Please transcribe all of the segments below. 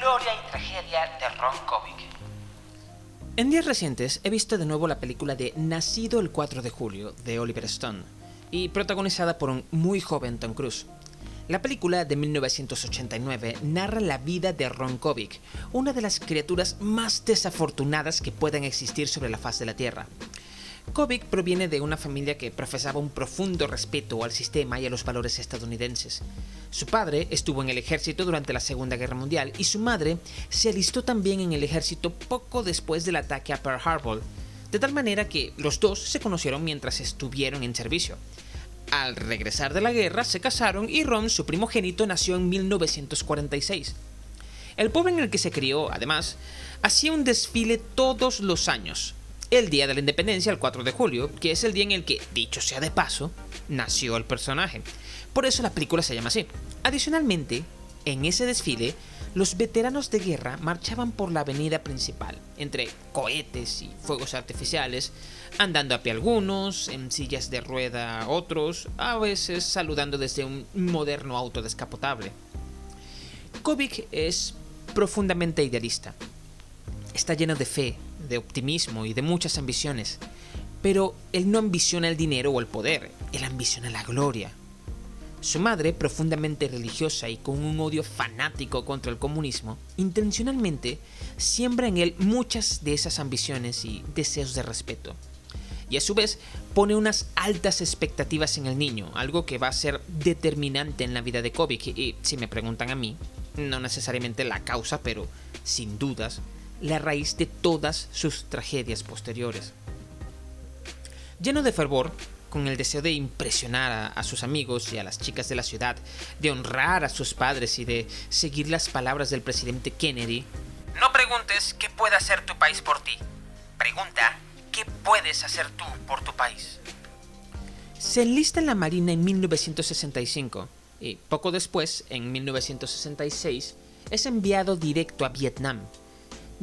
gloria y tragedia de Ron Kovic. En días recientes he visto de nuevo la película de Nacido el 4 de julio de Oliver Stone y protagonizada por un muy joven Tom Cruise. La película de 1989 narra la vida de Ron Kovic, una de las criaturas más desafortunadas que puedan existir sobre la faz de la Tierra. Kovic proviene de una familia que profesaba un profundo respeto al sistema y a los valores estadounidenses. Su padre estuvo en el ejército durante la Segunda Guerra Mundial y su madre se alistó también en el ejército poco después del ataque a Pearl Harbor, de tal manera que los dos se conocieron mientras estuvieron en servicio. Al regresar de la guerra se casaron y Ron, su primogénito, nació en 1946. El pueblo en el que se crió, además, hacía un desfile todos los años. El día de la independencia, el 4 de julio, que es el día en el que, dicho sea de paso, nació el personaje. Por eso la película se llama así. Adicionalmente, en ese desfile, los veteranos de guerra marchaban por la avenida principal, entre cohetes y fuegos artificiales, andando a pie algunos, en sillas de rueda otros, a veces saludando desde un moderno auto descapotable. Kovic es profundamente idealista. Está lleno de fe, de optimismo y de muchas ambiciones, pero él no ambiciona el dinero o el poder, él ambiciona la gloria. Su madre, profundamente religiosa y con un odio fanático contra el comunismo, intencionalmente siembra en él muchas de esas ambiciones y deseos de respeto. Y a su vez pone unas altas expectativas en el niño, algo que va a ser determinante en la vida de Kovic y, si me preguntan a mí, no necesariamente la causa, pero sin dudas, la raíz de todas sus tragedias posteriores. Lleno de fervor, con el deseo de impresionar a sus amigos y a las chicas de la ciudad, de honrar a sus padres y de seguir las palabras del presidente Kennedy, no preguntes qué puede hacer tu país por ti. Pregunta qué puedes hacer tú por tu país. Se enlista en la Marina en 1965 y poco después, en 1966, es enviado directo a Vietnam.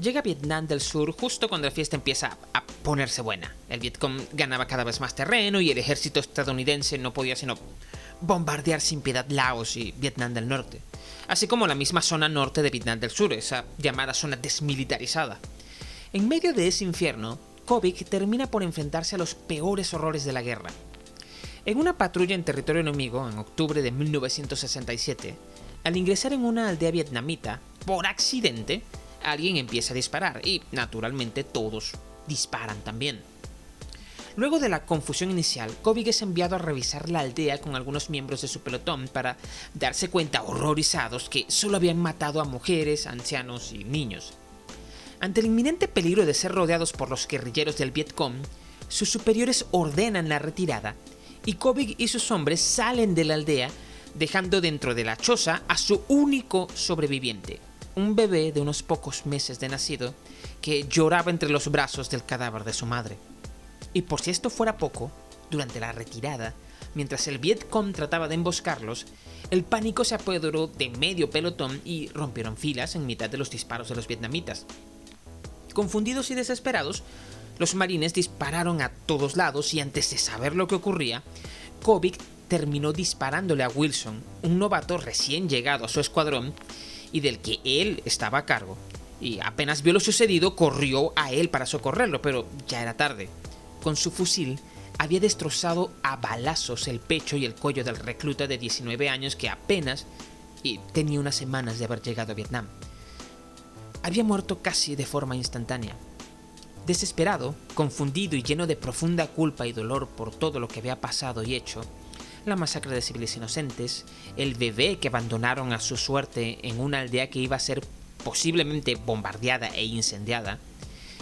Llega a Vietnam del Sur justo cuando la fiesta empieza a ponerse buena. El Vietcong ganaba cada vez más terreno y el ejército estadounidense no podía sino bombardear sin piedad Laos y Vietnam del Norte, así como la misma zona norte de Vietnam del Sur, esa llamada zona desmilitarizada. En medio de ese infierno, Kovic termina por enfrentarse a los peores horrores de la guerra. En una patrulla en territorio enemigo, en octubre de 1967, al ingresar en una aldea vietnamita, por accidente, alguien empieza a disparar y, naturalmente, todos disparan también. Luego de la confusión inicial, Kovic es enviado a revisar la aldea con algunos miembros de su pelotón para darse cuenta, horrorizados, que solo habían matado a mujeres, ancianos y niños. Ante el inminente peligro de ser rodeados por los guerrilleros del Vietcong, sus superiores ordenan la retirada y Kovic y sus hombres salen de la aldea, dejando dentro de la choza a su único sobreviviente, un bebé de unos pocos meses de nacido que lloraba entre los brazos del cadáver de su madre. Y por si esto fuera poco, durante la retirada, mientras el Vietcong trataba de emboscarlos, el pánico se apoderó de medio pelotón y rompieron filas en mitad de los disparos de los vietnamitas. Confundidos y desesperados, los marines dispararon a todos lados y antes de saber lo que ocurría, Kovic terminó disparándole a Wilson, un novato recién llegado a su escuadrón y del que él estaba a cargo, y apenas vio lo sucedido corrió a él para socorrerlo, pero ya era tarde. Con su fusil había destrozado a balazos el pecho y el cuello del recluta de 19 años que apenas tenía unas semanas de haber llegado a Vietnam. Había muerto casi de forma instantánea. Desesperado, confundido y lleno de profunda culpa y dolor por todo lo que había pasado y hecho, la masacre de civiles inocentes, el bebé que abandonaron a su suerte en una aldea que iba a ser posiblemente bombardeada e incendiada,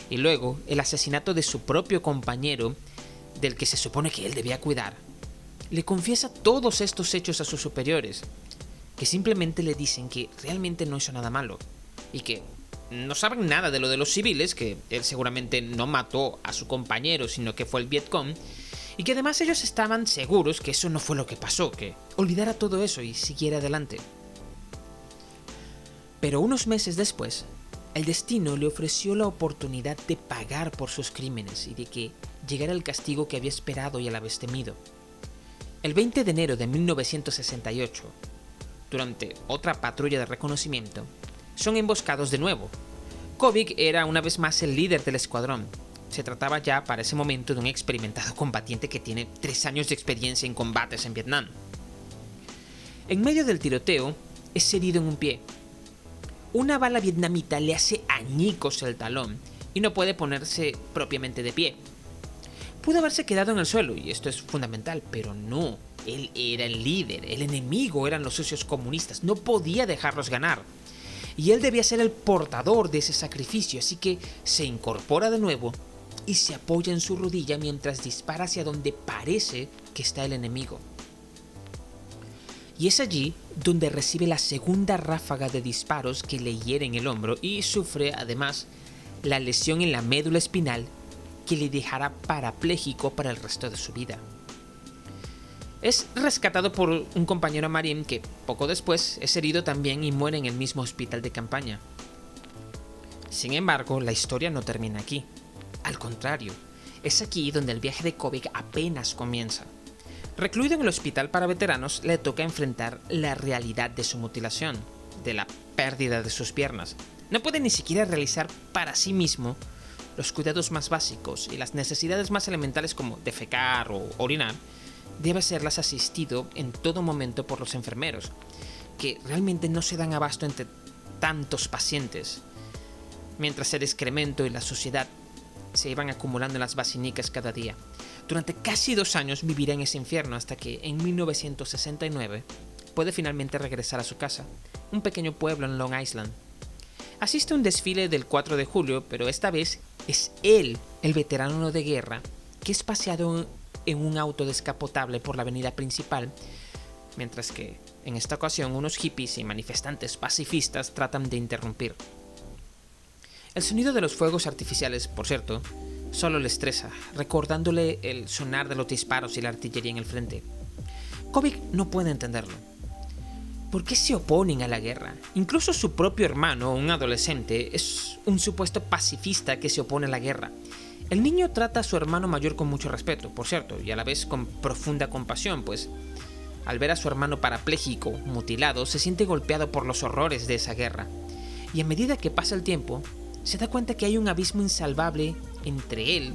y luego el asesinato de su propio compañero, del que se supone que él debía cuidar, le confiesa todos estos hechos a sus superiores, que simplemente le dicen que realmente no hizo nada malo, y que no saben nada de lo de los civiles, que él seguramente no mató a su compañero, sino que fue el Vietcong, y que además ellos estaban seguros que eso no fue lo que pasó, que olvidara todo eso y siguiera adelante. Pero unos meses después, el destino le ofreció la oportunidad de pagar por sus crímenes y de que llegara el castigo que había esperado y a la vez temido. El 20 de enero de 1968, durante otra patrulla de reconocimiento, son emboscados de nuevo. Kovic era una vez más el líder del escuadrón. Se trataba ya para ese momento de un experimentado combatiente que tiene 3 años de experiencia en combates en Vietnam. En medio del tiroteo, es herido en un pie. Una bala vietnamita le hace añicos el talón y no puede ponerse propiamente de pie. Pudo haberse quedado en el suelo, y esto es fundamental, pero no. Él era el líder, el enemigo eran los socios comunistas, no podía dejarlos ganar. Y él debía ser el portador de ese sacrificio, así que se incorpora de nuevo y se apoya en su rodilla mientras dispara hacia donde parece que está el enemigo. Y es allí donde recibe la segunda ráfaga de disparos que le hieren el hombro y sufre además la lesión en la médula espinal que le dejará parapléjico para el resto de su vida. Es rescatado por un compañero marín que poco después es herido también y muere en el mismo hospital de campaña. Sin embargo, la historia no termina aquí. Al contrario, es aquí donde el viaje de Kovic apenas comienza. Recluido en el hospital para veteranos, le toca enfrentar la realidad de su mutilación, de la pérdida de sus piernas. No puede ni siquiera realizar para sí mismo los cuidados más básicos y las necesidades más elementales como defecar o orinar. Debe serlas asistido en todo momento por los enfermeros, que realmente no se dan abasto entre tantos pacientes, mientras el excremento y la suciedad se iban acumulando en las basinicas cada día. Durante casi 2 años vivirá en ese infierno hasta que en 1969 puede finalmente regresar a su casa, un pequeño pueblo en Long Island. Asiste a un desfile del 4 de julio, pero esta vez es él, el veterano de guerra, que es paseado en un auto descapotable por la avenida principal, mientras que en esta ocasión unos hippies y manifestantes pacifistas tratan de interrumpir. El sonido de los fuegos artificiales, por cierto, solo le estresa, recordándole el sonar de los disparos y la artillería en el frente. Kovic no puede entenderlo. ¿Por qué se oponen a la guerra? Incluso su propio hermano, un adolescente, es un supuesto pacifista que se opone a la guerra. El niño trata a su hermano mayor con mucho respeto, por cierto, y a la vez con profunda compasión, pues al ver a su hermano parapléjico, mutilado, se siente golpeado por los horrores de esa guerra. Y a medida que pasa el tiempo, se da cuenta que hay un abismo insalvable entre él,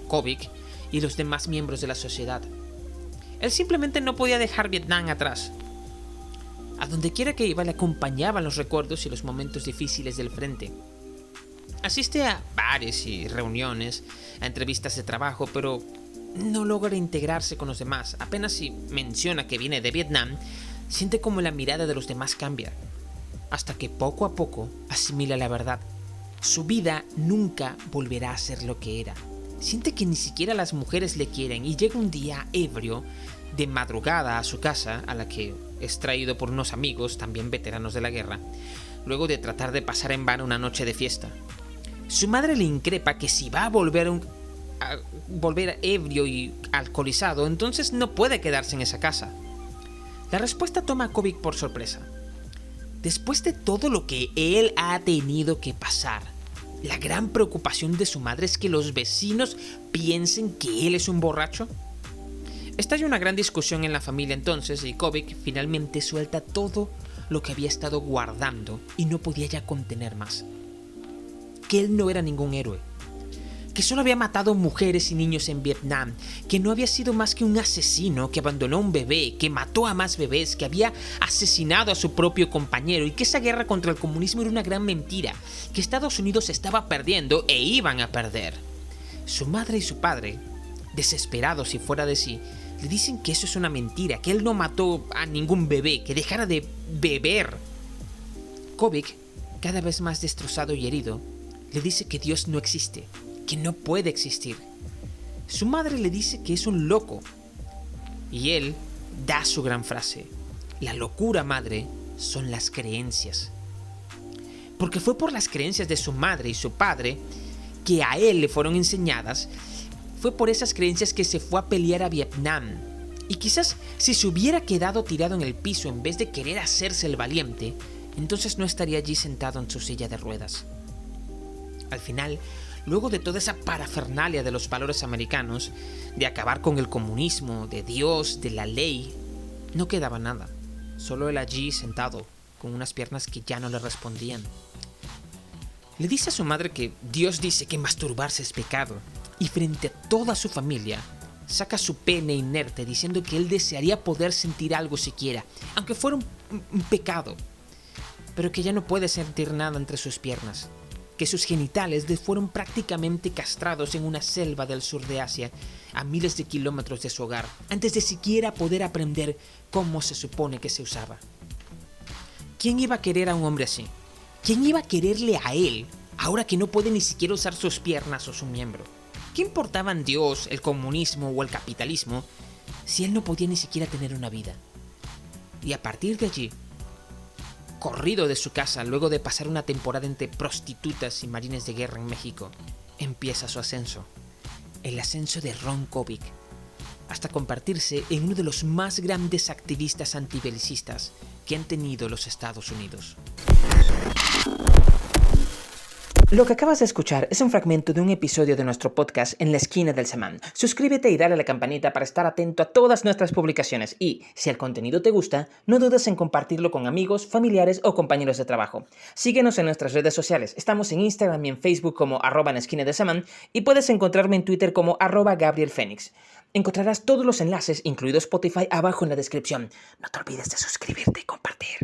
Kovic, y los demás miembros de la sociedad. Él simplemente no podía dejar Vietnam atrás. A donde quiera que iba le acompañaban los recuerdos y los momentos difíciles del frente. Asiste a bares y reuniones, a entrevistas de trabajo, pero no logra integrarse con los demás. Apenas si menciona que viene de Vietnam, siente como la mirada de los demás cambia, hasta que poco a poco asimila la verdad. Su vida nunca volverá a ser lo que era. Siente que ni siquiera las mujeres le quieren y llega un día ebrio de madrugada a su casa, a la que es traído por unos amigos, también veteranos de la guerra, luego de tratar de pasar en vano una noche de fiesta. Su madre le increpa que si va a volver ebrio y alcoholizado, entonces no puede quedarse en esa casa. La respuesta toma a Kovic por sorpresa. Después de todo lo que él ha tenido que pasar, la gran preocupación de su madre es que los vecinos piensen que él es un borracho. Estalla una gran discusión en la familia entonces y Kovic finalmente suelta todo lo que había estado guardando y no podía ya contener más. Que él no era ningún héroe, que solo había matado mujeres y niños en Vietnam, que no había sido más que un asesino que abandonó a un bebé, que mató a más bebés, que había asesinado a su propio compañero y que esa guerra contra el comunismo era una gran mentira, que Estados Unidos estaba perdiendo e iban a perder. Su madre y su padre, desesperados y fuera de sí, le dicen que eso es una mentira, que él no mató a ningún bebé, que dejara de beber. Kovic, cada vez más destrozado y herido, le dice que Dios no existe, que no puede existir. Su madre le dice que es un loco. Y él da su gran frase: la locura, madre, son las creencias. Porque fue por las creencias de su madre y su padre que a él le fueron enseñadas. Fue por esas creencias que se fue a pelear a Vietnam. Y quizás si se hubiera quedado tirado en el piso en vez de querer hacerse el valiente, entonces no estaría allí sentado en su silla de ruedas. Al final, luego de toda esa parafernalia de los valores americanos, de acabar con el comunismo, de Dios, de la ley, no quedaba nada. Solo él allí sentado, con unas piernas que ya no le respondían. Le dice a su madre que Dios dice que masturbarse es pecado, y frente a toda su familia, saca su pene inerte diciendo que él desearía poder sentir algo siquiera, aunque fuera un pecado, pero que ya no puede sentir nada entre sus piernas, que sus genitales fueron prácticamente castrados en una selva del sur de Asia, a miles de kilómetros de su hogar, antes de siquiera poder aprender cómo se supone que se usaba. ¿Quién iba a querer a un hombre así? ¿Quién iba a quererle a él, ahora que no puede ni siquiera usar sus piernas o su miembro? ¿Qué importaban Dios, el comunismo o el capitalismo si él no podía ni siquiera tener una vida? Y a partir de allí, corrido de su casa luego de pasar una temporada entre prostitutas y marines de guerra en México, empieza su ascenso, el ascenso de Ron Kovic, hasta convertirse en uno de los más grandes activistas antibelicistas que han tenido los Estados Unidos. Lo que acabas de escuchar es un fragmento de un episodio de nuestro podcast En la esquina del semán. Suscríbete y dale a la campanita para estar atento a todas nuestras publicaciones y, si el contenido te gusta, no dudes en compartirlo con amigos, familiares o compañeros de trabajo. Síguenos en nuestras redes sociales. Estamos en Instagram y en Facebook como @enlaesquinadelsemán y puedes encontrarme en Twitter como @GabrielFénix. Encontrarás todos los enlaces, incluido Spotify, abajo en la descripción. No te olvides de suscribirte y compartir.